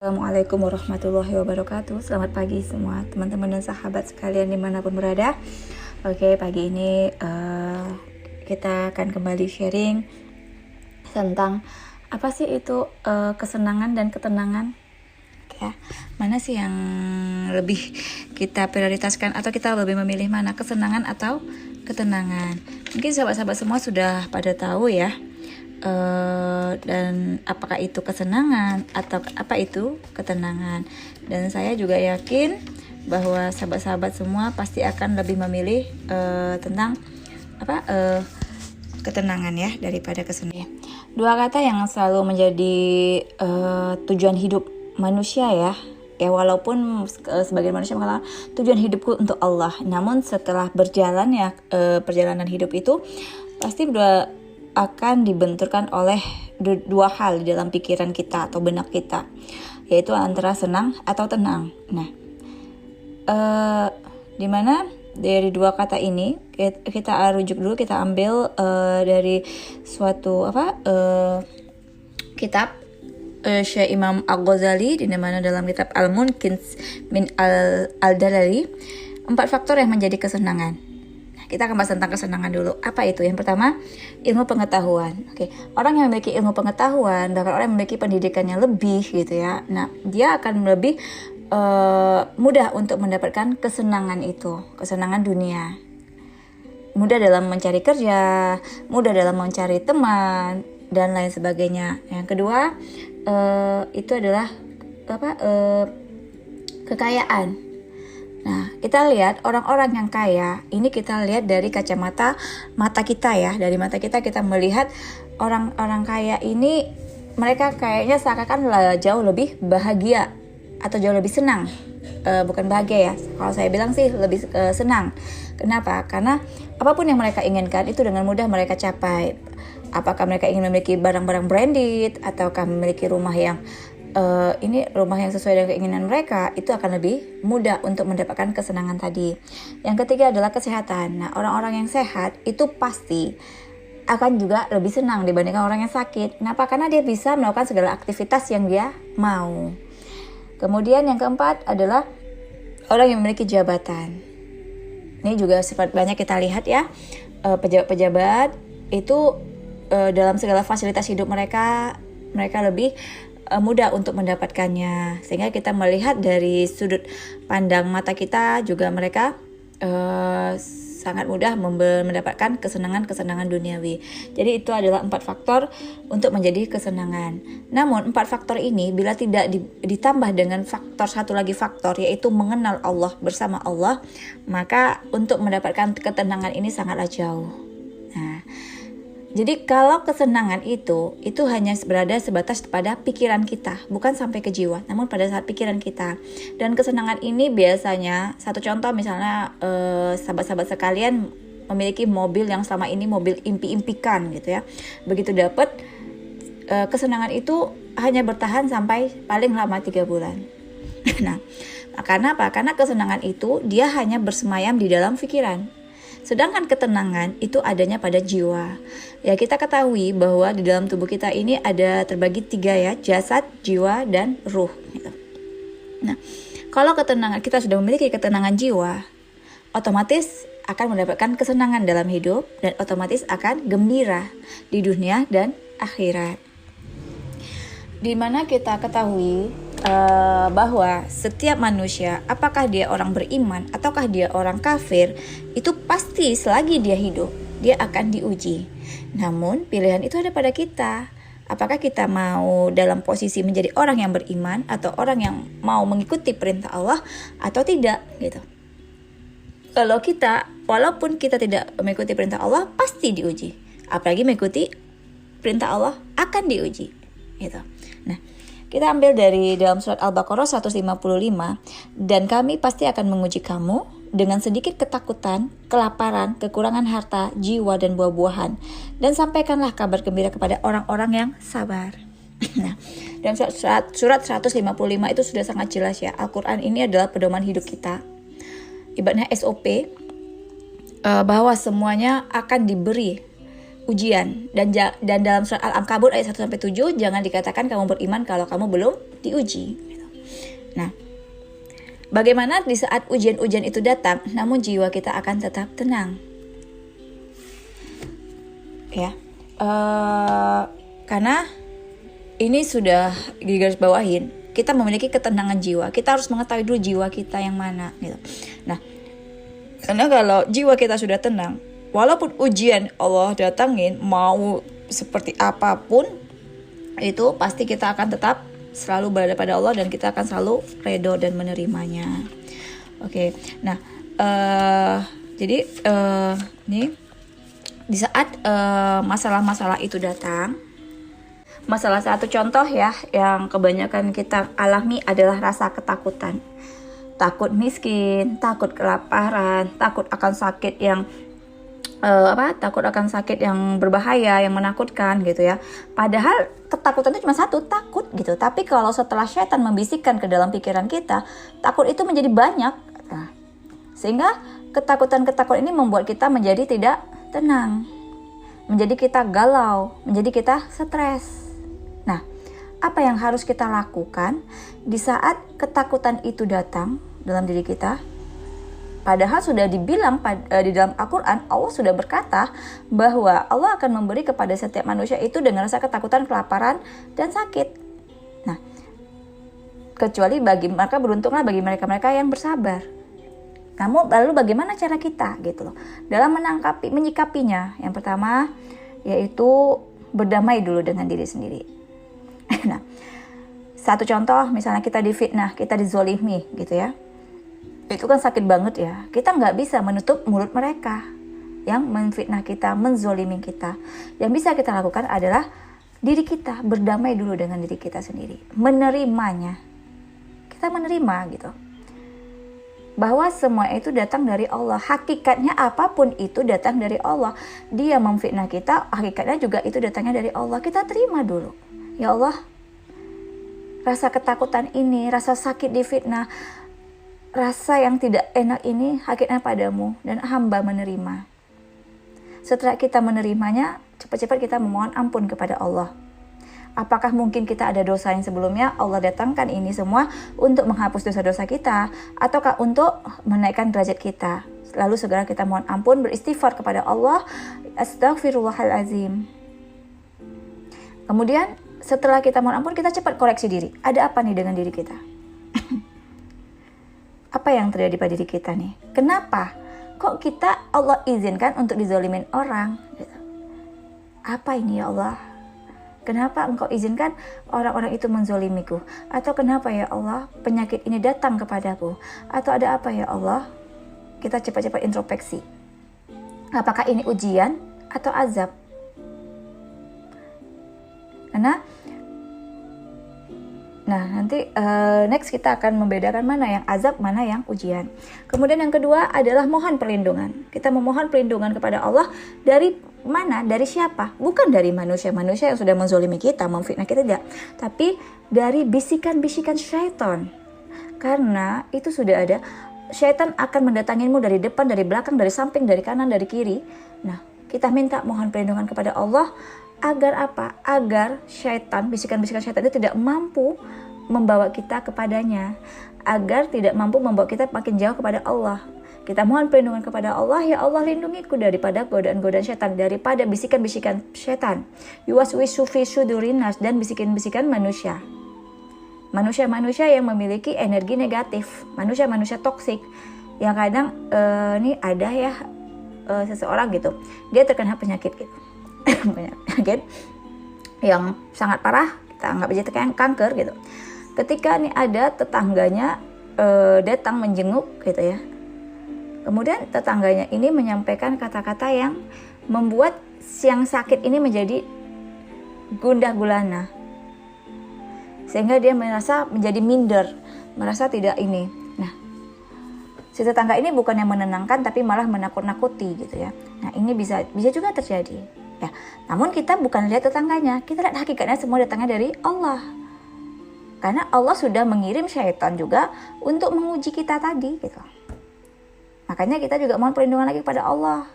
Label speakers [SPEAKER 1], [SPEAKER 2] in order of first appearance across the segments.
[SPEAKER 1] Assalamualaikum warahmatullahi wabarakatuh. Selamat pagi semua teman-teman dan sahabat sekalian dimanapun berada. Oke, pagi ini kita akan kembali sharing tentang apa sih itu kesenangan dan ketenangan. Ya, mana sih yang lebih kita prioritaskan atau kita lebih memilih mana, kesenangan atau ketenangan? Mungkin sahabat-sahabat semua sudah pada tahu ya. Dan apakah itu kesenangan atau apa itu ketenangan, dan saya juga yakin bahwa sahabat-sahabat semua pasti akan lebih memilih tentang ketenangan ya daripada kesenangan. Dua kata yang selalu menjadi tujuan hidup manusia ya walaupun sebagian manusia mengatakan tujuan hidupku untuk Allah, namun setelah berjalan ya perjalanan hidup itu pasti akan dibenturkan oleh dua hal di dalam pikiran kita atau benak kita, yaitu antara senang atau tenang. Nah, dimana dari dua kata ini kita rujuk dulu, kita ambil dari suatu kitab Syekh Imam Al-Ghazali, di mana dalam kitab Al-Munqidh min Al-Dalali, 4 faktor yang menjadi kesenangan. Kita akan bahas tentang kesenangan dulu. Apa itu? Yang pertama, ilmu pengetahuan. Oke, orang yang memiliki ilmu pengetahuan, bahkan orang yang memiliki pendidikannya lebih gitu ya. Nah, dia akan lebih mudah untuk mendapatkan kesenangan itu, kesenangan dunia. Mudah dalam mencari kerja, mudah dalam mencari teman dan lain sebagainya. Yang kedua, itu adalah kekayaan. Nah, kita lihat orang-orang yang kaya, ini kita lihat dari kacamata mata kita ya. Dari mata kita melihat orang-orang kaya ini, mereka kayaknya seakan-akan jauh lebih bahagia atau jauh lebih senang. Bukan bahagia ya, kalau saya bilang sih lebih senang. Kenapa? Karena apapun yang mereka inginkan itu dengan mudah mereka capai. Apakah mereka ingin memiliki barang-barang branded, ataukah memiliki rumah yang rumah yang sesuai dengan keinginan mereka, itu akan lebih mudah untuk mendapatkan kesenangan tadi. Yang ketiga adalah kesehatan. Nah, orang-orang yang sehat itu pasti akan juga lebih senang dibandingkan orang yang sakit. Kenapa? Karena dia bisa melakukan segala aktivitas yang dia mau. Kemudian yang keempat adalah orang yang memiliki jabatan. Ini juga sempat banyak kita lihat ya, pejabat-pejabat itu dalam segala fasilitas hidup mereka lebih mudah untuk mendapatkannya, sehingga kita melihat dari sudut pandang mata kita juga mereka sangat mudah mendapatkan kesenangan duniawi. Jadi itu adalah 4 faktor untuk menjadi kesenangan. Namun 4 faktor ini bila tidak ditambah dengan satu lagi faktor, yaitu mengenal Allah, bersama Allah, maka untuk mendapatkan ketenangan ini sangatlah jauh. Nah, jadi kalau kesenangan itu hanya berada sebatas pada pikiran kita, bukan sampai ke jiwa, namun pada saat pikiran kita. Dan kesenangan ini biasanya, satu contoh misalnya sahabat-sahabat sekalian memiliki mobil yang selama ini mobil impi-impikan gitu ya. Begitu dapat kesenangan itu hanya bertahan sampai paling lama 3 bulan. Nah, karena apa? Karena kesenangan itu dia hanya bersemayam di dalam pikiran. Sedangkan ketenangan itu adanya pada jiwa. Ya, kita ketahui bahwa di dalam tubuh kita ini ada terbagi 3 ya, jasad, jiwa, dan ruh gitu. Nah, kalau ketenangan, kita sudah memiliki ketenangan jiwa, otomatis akan mendapatkan kesenangan dalam hidup dan otomatis akan gembira di dunia dan akhirat. Di mana kita ketahui bahwa setiap manusia, apakah dia orang beriman ataukah dia orang kafir, itu pasti selagi dia hidup, dia akan diuji. Namun pilihan itu ada pada kita. Apakah kita mau dalam posisi menjadi orang yang beriman atau orang yang mau mengikuti perintah Allah atau tidak gitu. Kalau kita, walaupun kita tidak mengikuti perintah Allah, pasti diuji. Apalagi mengikuti perintah Allah akan diuji gitu. Nah, kita ambil dari dalam surat Al-Baqarah 155, dan kami pasti akan menguji kamu dengan sedikit ketakutan, kelaparan, kekurangan harta, jiwa, dan buah-buahan. Dan sampaikanlah kabar gembira kepada orang-orang yang sabar. Nah, dalam surat 155 itu sudah sangat jelas ya. Al-Quran ini adalah pedoman hidup kita. Ibaratnya SOP, bahwa semuanya akan diberi ujian, dan dalam surat Al-Ankabut ayat 1-7 jangan dikatakan kamu beriman kalau kamu belum diuji. Nah, bagaimana di saat ujian-ujian itu datang, namun jiwa kita akan tetap tenang? Ya, karena ini sudah digarisbawahin, kita memiliki ketenangan jiwa. Kita harus mengetahui dulu jiwa kita yang mana, gitu. Nah, karena kalau jiwa kita sudah tenang, walaupun ujian Allah datangin mau seperti apapun, itu pasti kita akan tetap selalu berada pada Allah dan kita akan selalu redo dan menerimanya. Oke, nah jadi nih di saat masalah-masalah itu datang, masalah satu contoh ya yang kebanyakan kita alami adalah rasa ketakutan. Takut miskin, takut kelaparan, takut akan sakit yang takut akan sakit yang berbahaya, yang menakutkan gitu ya. Padahal ketakutan itu cuma satu, takut gitu. Tapi kalau setelah syaitan membisikkan ke dalam pikiran kita, takut itu menjadi banyak. Nah, sehingga ketakutan-ketakutan ini membuat kita menjadi tidak tenang, menjadi kita galau, menjadi kita stres. Nah, apa yang harus kita lakukan di saat ketakutan itu datang dalam diri kita? Padahal sudah dibilang di dalam Al-Quran, Allah sudah berkata bahwa Allah akan memberi kepada setiap manusia itu dengan rasa ketakutan, kelaparan, dan sakit. Nah, kecuali beruntunglah bagi mereka-mereka yang bersabar. Namun lalu bagaimana cara kita gitu loh dalam menyikapinya? Yang pertama yaitu berdamai dulu dengan diri sendiri. Nah, satu contoh misalnya kita difitnah, kita dizolimi gitu ya. Itu kan sakit banget ya. Kita nggak bisa menutup mulut mereka yang memfitnah kita, menzolimi kita. Yang bisa kita lakukan adalah diri kita, berdamai dulu dengan diri kita sendiri, menerimanya. Kita menerima gitu, bahwa semua itu datang dari Allah. Hakikatnya apapun itu datang dari Allah. Dia memfitnah kita, hakikatnya juga itu datangnya dari Allah. Kita terima dulu. Ya Allah, rasa ketakutan ini, rasa sakit difitnah, rasa yang tidak enak ini hakikatnya padamu dan hamba menerima. Setelah kita menerimanya, cepat-cepat kita memohon ampun kepada Allah. Apakah mungkin kita ada dosa yang sebelumnya Allah datangkan ini semua untuk menghapus dosa-dosa kita, ataukah untuk menaikkan derajat kita? Lalu segera kita mohon ampun, beristighfar kepada Allah, astaghfirullahalazim. Kemudian setelah kita mohon ampun, kita cepat koreksi diri. Ada apa nih dengan diri kita? Apa yang terjadi pada diri kita nih? Kenapa? Kok kita Allah izinkan untuk dizolimin orang? Apa ini ya Allah? Kenapa engkau izinkan orang-orang itu menzolimiku? Atau kenapa ya Allah penyakit ini datang kepadaku? Atau ada apa ya Allah? Kita cepat-cepat introspeksi. Apakah ini ujian atau azab? Nah nanti next kita akan membedakan mana yang azab, mana yang ujian. Kemudian yang kedua adalah mohon perlindungan. Kita memohon perlindungan kepada Allah dari mana? Dari siapa? Bukan dari manusia-manusia yang sudah menzolimi kita, memfitnah kita, tidak. Tapi dari bisikan-bisikan syaitan. Karena itu sudah ada. Syaitan akan mendatangimu dari depan, dari belakang, dari samping, dari kanan, dari kiri. Nah, kita minta mohon perlindungan kepada Allah agar apa? Agar syaitan, bisikan-bisikan syaitan itu tidak mampu membawa kita kepadanya. Agar tidak mampu membawa kita makin jauh kepada Allah. Kita mohon perlindungan kepada Allah, ya Allah lindungiku daripada godaan-godaan syaitan, daripada bisikan-bisikan syaitan. Yuwaswisu fi sudurinas, dan bisikan-bisikan manusia. Manusia-manusia yang memiliki energi negatif, manusia-manusia toksik. Yang kadang ini ada ya seseorang gitu, dia terkena penyakit gitu. Penyakit yang sangat parah, kita anggap aja kayak kanker gitu. Ketika nih ada tetangganya datang menjenguk gitu ya. Kemudian tetangganya ini menyampaikan kata-kata yang membuat yang sakit ini menjadi gundah gulana. Sehingga dia merasa menjadi minder, merasa tidak ini. Nah, si tetangga ini bukan yang menenangkan tapi malah menakut-nakuti gitu ya. Nah, ini bisa juga terjadi. Ya, namun kita bukan lihat tetangganya, kita lihat hakikatnya semua datangnya dari Allah. Karena Allah sudah mengirim syaitan juga untuk menguji kita tadi gitu. Makanya kita juga mohon perlindungan lagi kepada Allah.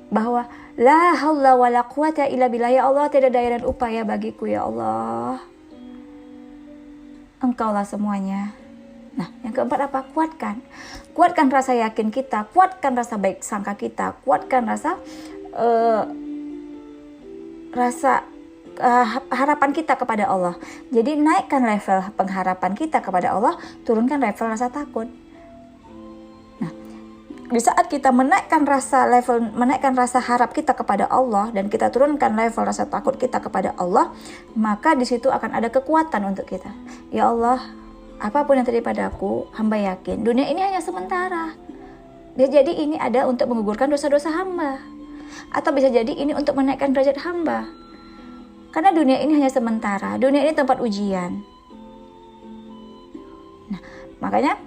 [SPEAKER 1] Bahwa la haula wala quwata illa billah, ya Allah, tidak daya dan upaya bagiku ya Allah. Engkaulah semuanya. Nah, yang keempat apa? Kuatkan rasa yakin kita, kuatkan rasa baik sangka kita, kuatkan rasa harapan kita kepada Allah. Jadi naikkan level pengharapan kita kepada Allah, turunkan level rasa takut. Nah, di saat kita menaikkan rasa harap kita kepada Allah dan kita turunkan level rasa takut kita kepada Allah, maka di situ akan ada kekuatan untuk kita. Ya Allah, apapun yang terjadi padaku, hamba yakin dunia ini hanya sementara. Jadi ini ada untuk menggugurkan dosa-dosa hamba, atau bisa jadi ini untuk menaikkan derajat hamba. Karena dunia ini hanya sementara, dunia ini tempat ujian. Nah, makanya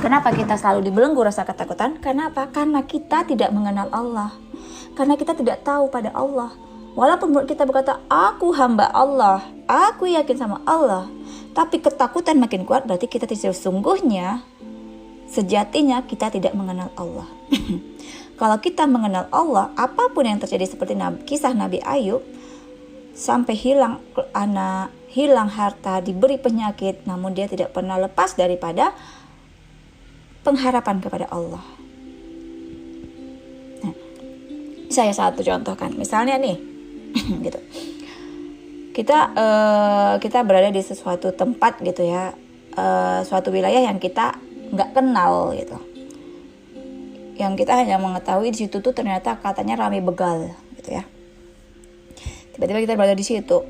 [SPEAKER 1] kenapa kita selalu dibelenggu rasa ketakutan? Karena apa? Karena kita tidak mengenal Allah. Karena kita tidak tahu pada Allah. Walaupun kita berkata, aku hamba Allah, aku yakin sama Allah, tapi ketakutan makin kuat, berarti kita tidak sejatinya kita tidak mengenal Allah. Kalau kita mengenal Allah, apapun yang terjadi seperti kisah Nabi Ayub, sampai hilang anak, hilang harta, diberi penyakit, namun dia tidak pernah lepas daripada pengharapan kepada Allah. Nah, saya satu contohkan, misalnya nih, gitu. Kita berada di sesuatu tempat gitu ya, suatu wilayah yang kita nggak kenal gitu. Yang kita hanya mengetahui di situ tuh ternyata katanya ramai begal gitu ya. Tiba-tiba kita berada di situ.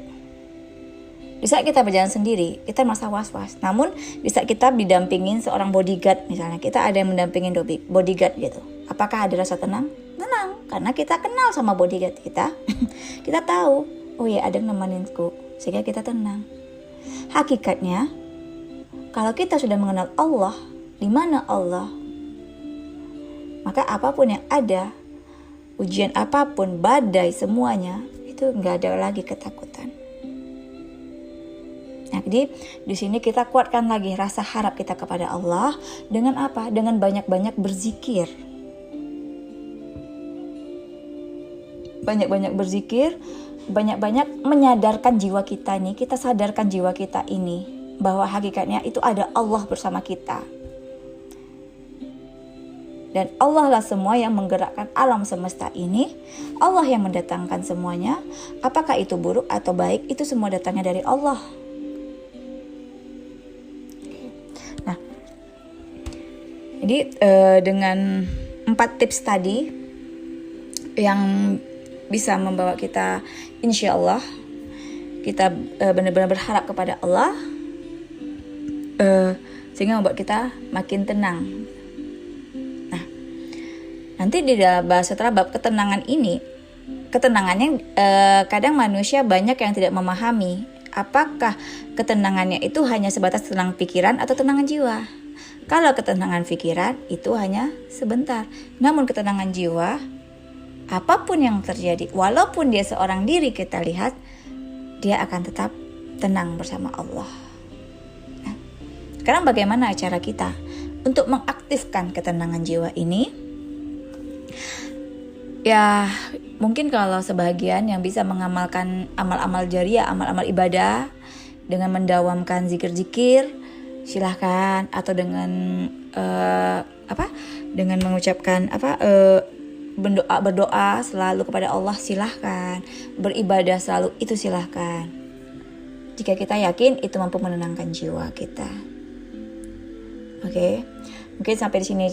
[SPEAKER 1] Di saat kita berjalan sendiri, kita merasa was-was. Namun di saat kita didampingin seorang bodyguard misalnya, kita ada yang mendampingin bodyguard gitu. Apakah ada rasa tenang? Tenang, karena kita kenal sama bodyguard kita. Kita tahu, oh ya ada yang nemeninku, sehingga kita tenang. Hakikatnya, kalau kita sudah mengenal Allah, di mana Allah, maka apapun yang ada, ujian apapun, badai semuanya, itu nggak ada lagi ketakutan. Nah, jadi di sini kita kuatkan lagi rasa harap kita kepada Allah dengan apa? Dengan banyak-banyak berzikir. Banyak-banyak berzikir, banyak-banyak menyadarkan jiwa kita nih, kita sadarkan jiwa kita ini bahwa hakikatnya itu ada Allah bersama kita. Dan Allah lah semua yang menggerakkan alam semesta ini. Allah yang mendatangkan semuanya. Apakah itu buruk atau baik, itu semua datangnya dari Allah. Nah, jadi dengan 4 tips tadi yang bisa membawa kita, insya Allah kita benar-benar berharap kepada Allah, sehingga membuat kita makin tenang. Nanti di dalam bahasa terabab ketenangannya kadang manusia banyak yang tidak memahami apakah ketenangannya itu hanya sebatas tenang pikiran atau tenangan jiwa. Kalau ketenangan pikiran itu hanya sebentar, namun ketenangan jiwa, apapun yang terjadi, walaupun dia seorang diri kita lihat, dia akan tetap tenang bersama Allah. Nah, sekarang bagaimana cara kita untuk mengaktifkan ketenangan jiwa ini? Ya, mungkin kalau sebagian yang bisa mengamalkan amal-amal jariah, amal-amal ibadah dengan mendawamkan zikir-zikir, silahkan. Atau dengan dengan mengucapkan berdoa selalu kepada Allah, silahkan. Beribadah selalu, itu silahkan. Jika kita yakin itu mampu menenangkan jiwa kita. Oke. Mungkin sampai di sini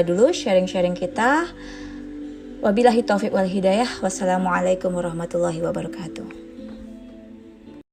[SPEAKER 1] dulu sharing-sharing kita. Wabillahi taufiq wal hidayah. Wassalamualaikum warahmatullahi wabarakatuh.